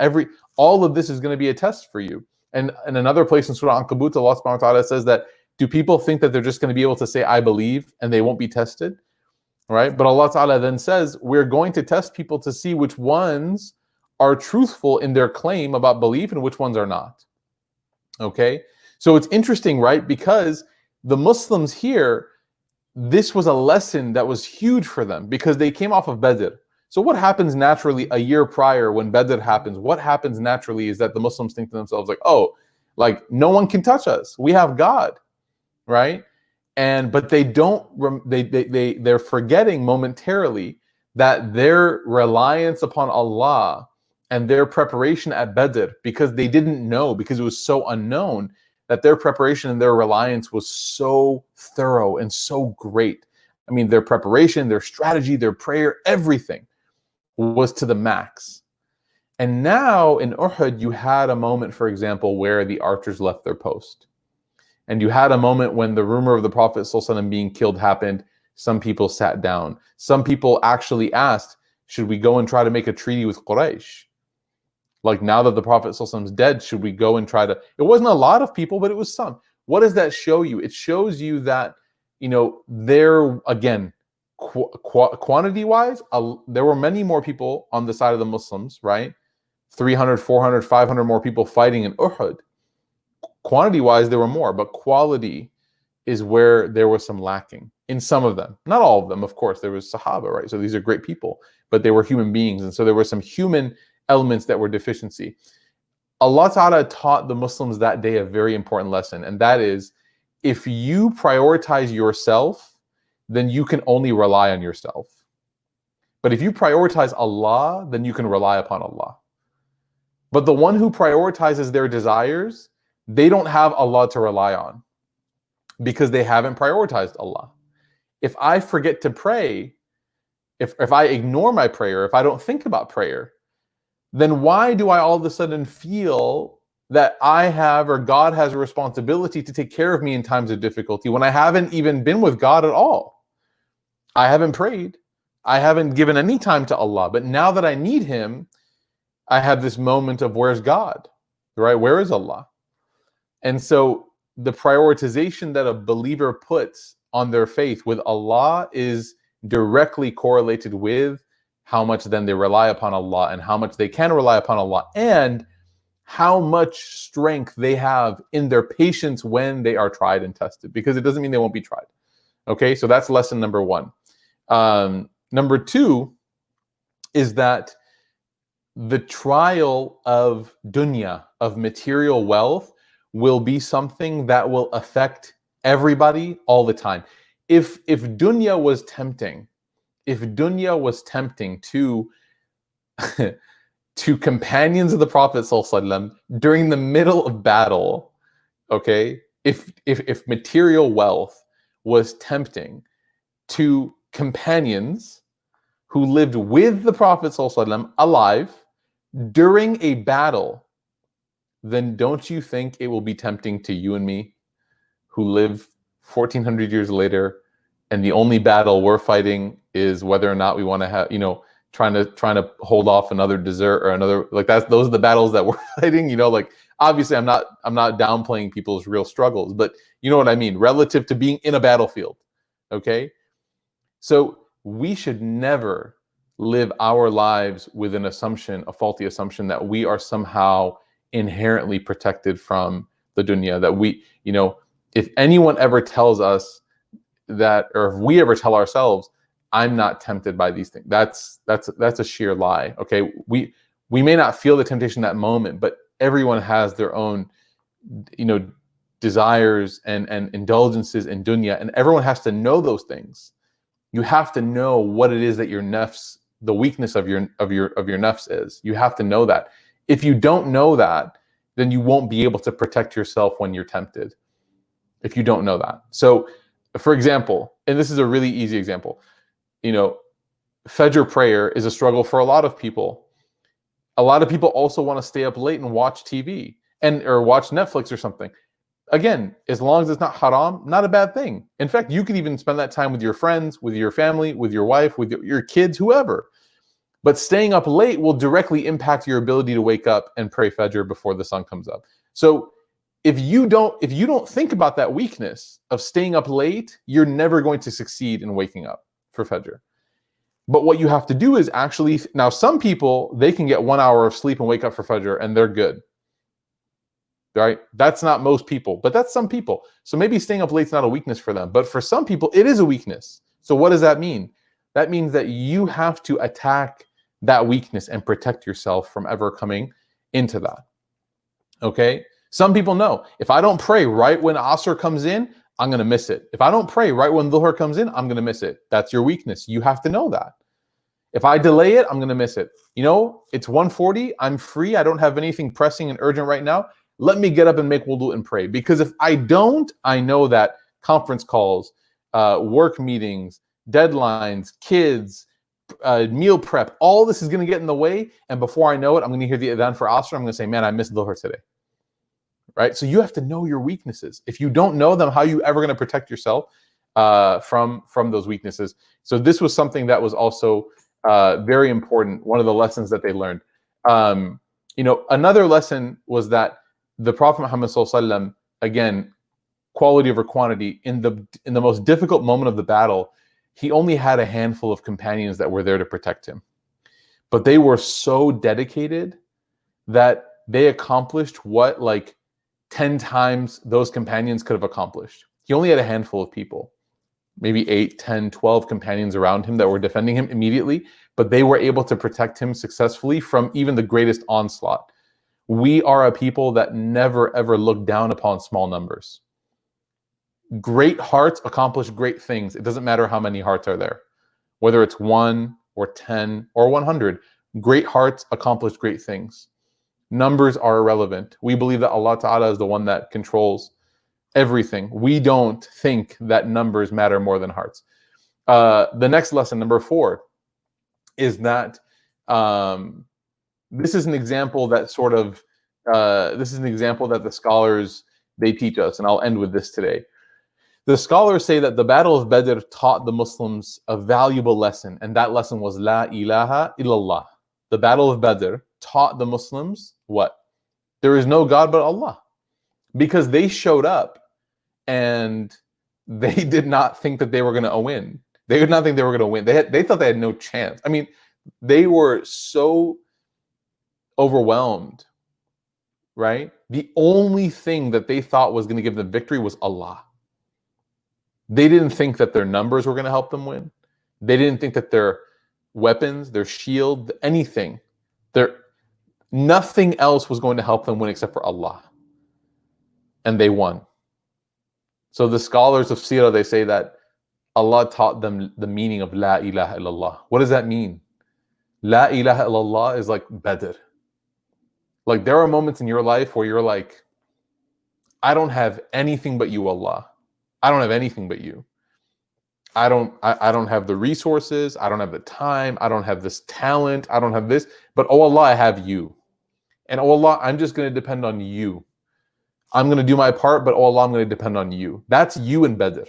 all of this is going to be a test for you. And in another place in Surah Ankabut, Allah subhanahu wa ta'ala says that, do people think that they're just going to be able to say, I believe, and they won't be tested? Right? But Allah ta'ala then says, we're going to test people to see which ones are truthful in their claim about belief and which ones are not. Okay? So it's interesting, right? Because the Muslims here, this was a lesson that was huge for them because they came off of Badr. So what happens naturally a year prior when Badr happens? What happens naturally is that the Muslims think to themselves like, oh, like no one can touch us. We have God, right? But they don't, they're forgetting momentarily that their reliance upon Allah and their preparation at Badr, because they didn't know, because it was so unknown, that their preparation and their reliance was so thorough and so great. I mean, their preparation, their strategy, their prayer, everything was to the max. And now in Uhud, you had a moment, for example, where the archers left their post. And you had a moment when the rumor of the Prophet ﷺ being killed happened. Some people sat down. Some people actually asked, should we go and try to make a treaty with Quraysh? Like, now that the Prophet ﷺ is dead, should we go and try to... It wasn't a lot of people, but it was some. What does that show you? It shows you that, there, again, quantity-wise, there were many more people on the side of the Muslims, right? 300, 400, 500 more people fighting in Uhud. Quantity-wise, there were more, but quality is where there was some lacking in some of them. Not all of them, of course. There was Sahaba, right? So these are great people, but they were human beings. And so there were some human elements that were deficiency. Allah Ta'ala taught the Muslims that day a very important lesson. And that is, if you prioritize yourself, then you can only rely on yourself. But if you prioritize Allah, then you can rely upon Allah. But the one who prioritizes their desires, they don't have Allah to rely on, because they haven't prioritized Allah. If I forget to pray, if I ignore my prayer, if I don't think about prayer, then why do I all of a sudden feel that I have, or God has, a responsibility to take care of me in times of difficulty when I haven't even been with God at all? I haven't prayed. I haven't given any time to Allah. But now that I need Him, I have this moment of, where's God? Right? Where is Allah? And so the prioritization that a believer puts on their faith with Allah is directly correlated with how much then they rely upon Allah, and how much they can rely upon Allah, and how much strength they have in their patience when they are tried and tested, because it doesn't mean they won't be tried. Okay, so that's lesson number one. Number two is that the trial of dunya, of material wealth, will be something that will affect everybody all the time. If dunya was tempting, to to companions of the Prophet ﷺ during the middle of battle, okay, if material wealth was tempting to companions who lived with the Prophet ﷺ alive during a battle, then don't you think it will be tempting to you and me, who live 1400 years later, and the only battle we're fighting is whether or not we want to have, trying to hold off another dessert or another, like, those are the battles that we're fighting, like, obviously I'm not downplaying people's real struggles, but you know what I mean, relative to being in a battlefield. Okay, so we should never live our lives with an assumption, a faulty assumption, that we are somehow inherently protected from the dunya, that we, if anyone ever tells us that, or if we ever tell ourselves, I'm not tempted by these things, that's a sheer lie. Okay, we may not feel the temptation in that moment, but everyone has their own, desires and indulgences in dunya, and everyone has to know those things. You have to know what it is that your nafs, the weakness of your nafs is. You have to know that. If you don't know that, then you won't be able to protect yourself when you're tempted, if you don't know that. So, for example, and this is a really easy example, Fajr prayer is a struggle for a lot of people. A lot of people also want to stay up late and watch TV or watch Netflix or something. Again, as long as it's not haram, not a bad thing. In fact, you could even spend that time with your friends, with your family, with your wife, with your kids, whoever. But staying up late will directly impact your ability to wake up and pray Fajr before the sun comes up. So if you don't think about that weakness of staying up late, you're never going to succeed in waking up for Fajr. But what you have to do is actually, now some people, they can get 1 hour of sleep and wake up for Fajr and they're good. Right? That's not most people, but that's some people. So maybe staying up late is not a weakness for them, but for some people it is a weakness. So what does that mean? That means that you have to attack that weakness and protect yourself from ever coming into that. Okay? Some people know, if I don't pray right when Asr comes in, I'm going to miss it. If I don't pray right when Dhuhr comes in, I'm going to miss it. That's your weakness. You have to know that. If I delay it, I'm going to miss it. It's 1:40, I'm free, I don't have anything pressing and urgent right now. Let me get up and make wudu and pray. Because if I don't, I know that conference calls, work meetings, deadlines, kids, meal prep, all this is going to get in the way. And before I know it, I'm going to hear the adhan for Asr. I'm going to say, man, I missed Dhuhr today. Right? So you have to know your weaknesses. If you don't know them, how are you ever going to protect yourself from those weaknesses? So this was something that was also very important. One of the lessons that they learned. Another lesson was that the Prophet Muhammad ﷺ, again, quality over quantity. In the most difficult moment of the battle, he only had a handful of companions that were there to protect him. But they were so dedicated that they accomplished what like 10 times those companions could have accomplished. He only had a handful of people, maybe 8, 10, 12 companions around him that were defending him immediately, but they were able to protect him successfully from even the greatest onslaught. We are a people that never ever look down upon small numbers. Great hearts accomplish great things. It doesn't matter how many hearts are there, whether it's 1 or 10 or 100. Great hearts accomplish great things. Numbers are irrelevant. We believe that Allah Ta'ala is the one that controls everything. We don't think that numbers matter more than hearts. The next lesson, number 4, is that this is an example that the scholars, they teach us, and I'll end with this today. The scholars say that the Battle of Badr taught the Muslims a valuable lesson, and that lesson was La ilaha illallah. The Battle of Badr taught the Muslims what? There is no God but Allah. Because they showed up and they did not think that they were going to win. They did not think they were going to win. They thought they had no chance. I mean, they were so overwhelmed, right? The only thing that they thought was going to give them victory was Allah. They didn't think that their numbers were going to help them win. They didn't think that their weapons, their shield, anything, nothing else was going to help them win except for Allah. And they won. So the scholars of Seerah, they say that Allah taught them the meaning of La ilaha illallah. What does that mean? La ilaha illallah is like Badr. Like there are moments in your life where you're like, I don't have anything but you, Allah. I don't have anything but you. I don't have the resources. I don't have the time. I don't have this talent. I don't have this. But oh Allah, I have you. And oh Allah, I'm just going to depend on you. I'm going to do my part, but oh Allah, I'm going to depend on you. That's you in Badr,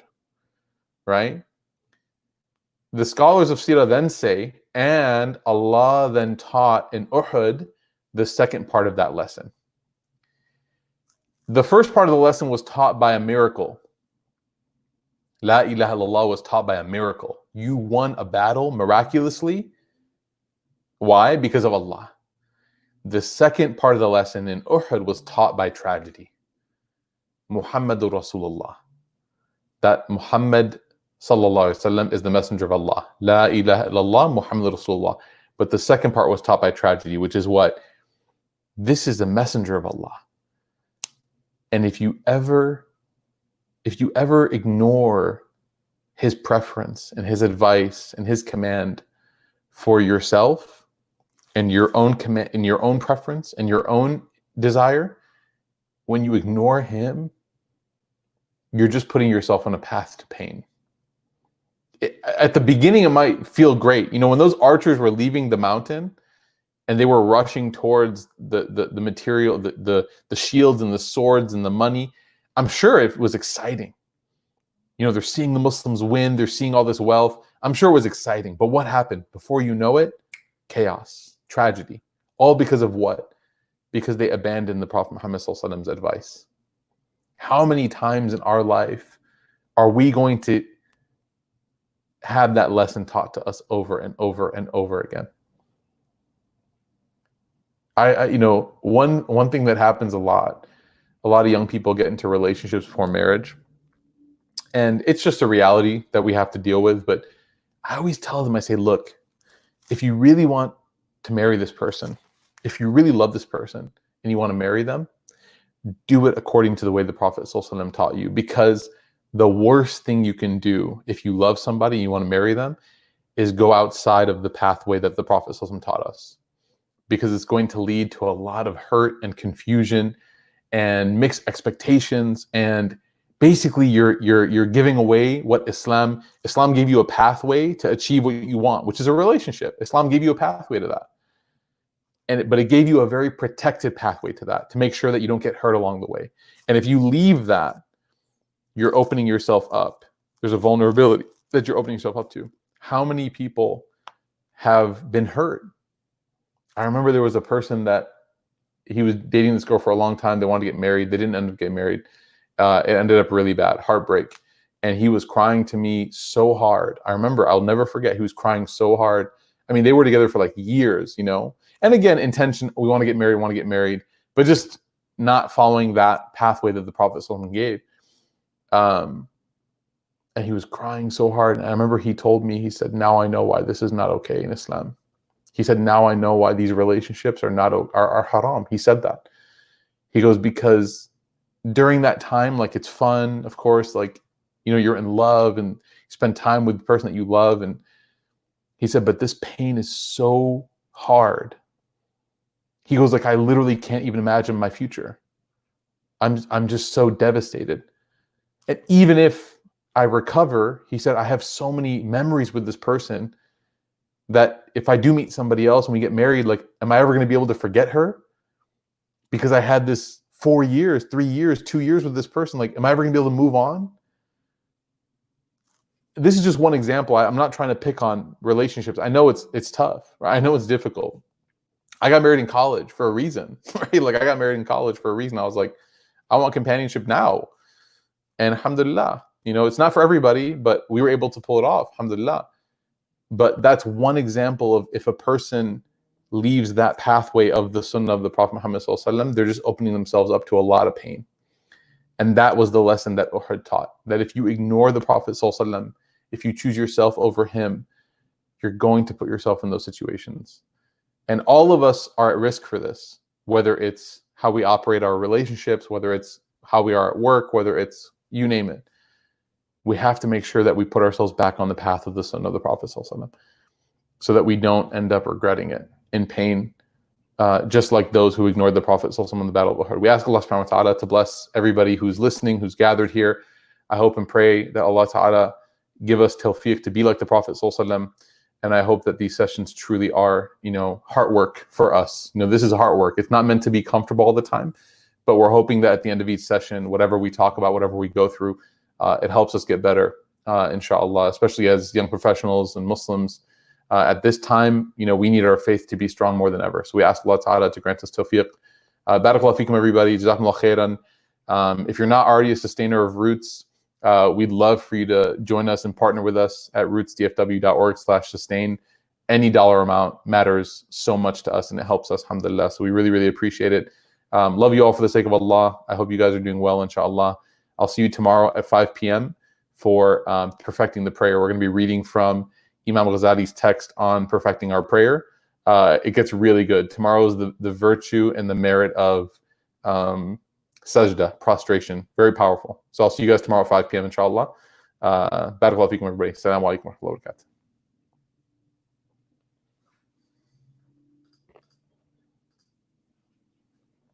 right? The scholars of Seerah then say, and Allah then taught in Uhud the second part of that lesson. The first part of the lesson was taught by a miracle. La ilaha illallah was taught by a miracle. You won a battle miraculously. Why? Because of Allah. The second part of the lesson in Uhud was taught by tragedy. Muhammadur Rasulullah. That Muhammad sallallahu alaihi wasallam is the messenger of Allah. La ilaha illallah Muhammadur Rasulullah. But the second part was taught by tragedy, which is what? This is the messenger of Allah. And if you ever ignore his preference and his advice and his command for yourself and your own command and your own preference and your own desire, when you ignore him, you're just putting yourself on a path to pain. At the beginning, it might feel great. You know, when those archers were leaving the mountain and they were rushing towards the material, the shields and the swords and the money, I'm sure it was exciting. You know, they're seeing the Muslims win. They're seeing all this wealth. I'm sure it was exciting. But what happened? Before you know it, chaos, tragedy. All because of what? Because they abandoned the Prophet Muhammad sallallahu alaihi wasallam's advice. How many times in our life are we going to have that lesson taught to us over and over and over again? You know, one thing that happens a lot of young people get into relationships before marriage, and it's just a reality that we have to deal with. But I always tell them, I say, look, if you really want to marry this person, if you really love this person and you want to marry them, do it according to the way the Prophet ﷺ taught you. Because the worst thing you can do if you love somebody and you want to marry them is go outside of the pathway that the Prophet ﷺ taught us. Because it's going to lead to a lot of hurt and confusion and mixed expectations, and basically you're giving away what Islam gave you a pathway to achieve what you want, which is a relationship. Islam gave you a pathway to that. But it gave you a very protected pathway to that, to make sure that you don't get hurt along the way. And if you leave that, you're opening yourself up. There's a vulnerability that you're opening yourself up to. How many people have been hurt? I remember there was a person that he was dating this girl for a long time. They wanted to get married. They didn't end up getting married. It ended up really bad, heartbreak. And he was crying to me so hard. I remember, I'll never forget, he was crying so hard. I mean, they were together for like years, you know? And again, intention, we want to get married, but just not following that pathway that the Prophet ﷺ gave. And he was crying so hard. And I remember he told me, he said, now I know why this is not okay in Islam. He said, now I know why these relationships are haram. He said that. He goes, because during that time, like, it's fun, of course, like, you know, you're in love and you spend time with the person that you love. And he said, but this pain is so hard. He goes, like, I literally can't even imagine my future. I'm just so devastated. And even if I recover, he said, I have so many memories with this person that if I do meet somebody else and we get married, like, am I ever going to be able to forget her? Because I had this 4 years, 3 years, 2 years with this person. Like, am I ever going to be able to move on? This is just one example. I'm not trying to pick on relationships. I know it's tough, right? I know it's difficult. I got married in college for a reason, right? Like, I got married in college for a reason. I was like, I want companionship now. And alhamdulillah, you know, it's not for everybody, but we were able to pull it off, alhamdulillah. But that's one example of, if a person leaves that pathway of the sunnah of the Prophet Muhammad ﷺ, they're just opening themselves up to a lot of pain. And that was the lesson that Uhud taught, that if you ignore the Prophet ﷺ, if you choose yourself over him, you're going to put yourself in those situations. And all of us are at risk for this, whether it's how we operate our relationships, whether it's how we are at work, whether it's, you name it. We have to make sure that we put ourselves back on the path of the sunnah of the Prophet ﷺ, so that we don't end up regretting it, in pain, just like those who ignored the Prophet ﷺ on the Battle of Uhud. We ask Allah subhanahu wa ta'ala to bless everybody who's listening, who's gathered here. I hope and pray that Allah ta'ala give us tawfiq to be like the Prophet ﷺ. And I hope that these sessions truly are, you know, heart work for us. You know, this is heart work. It's not meant to be comfortable all the time, but we're hoping that at the end of each session, whatever we talk about, whatever we go through, it helps us get better, inshallah, especially as young professionals and Muslims. At this time, you know, we need our faith to be strong more than ever. So we ask Allah ta'ala to grant us tawfiq. Barakallahu feekum, everybody. Jazakumullah khairan. If you're not already a sustainer of Roots, we'd love for you to join us and partner with us at rootsdfw.org/sustain. Any dollar amount matters so much to us, and it helps us, alhamdulillah. So we really, really appreciate it. Love you all for the sake of Allah. I hope you guys are doing well, inshallah. I'll see you tomorrow at 5 p.m. for Perfecting the Prayer. We're going to be reading from Imam Ghazali's text on perfecting our prayer. It gets really good. Tomorrow is the virtue and the merit of sajda, prostration. Very powerful. So I'll see you guys tomorrow at 5 p.m. inshallah. Barakallahu feekum, everybody. Assalamu alaikum wa rahmatullahi wa barakatuh.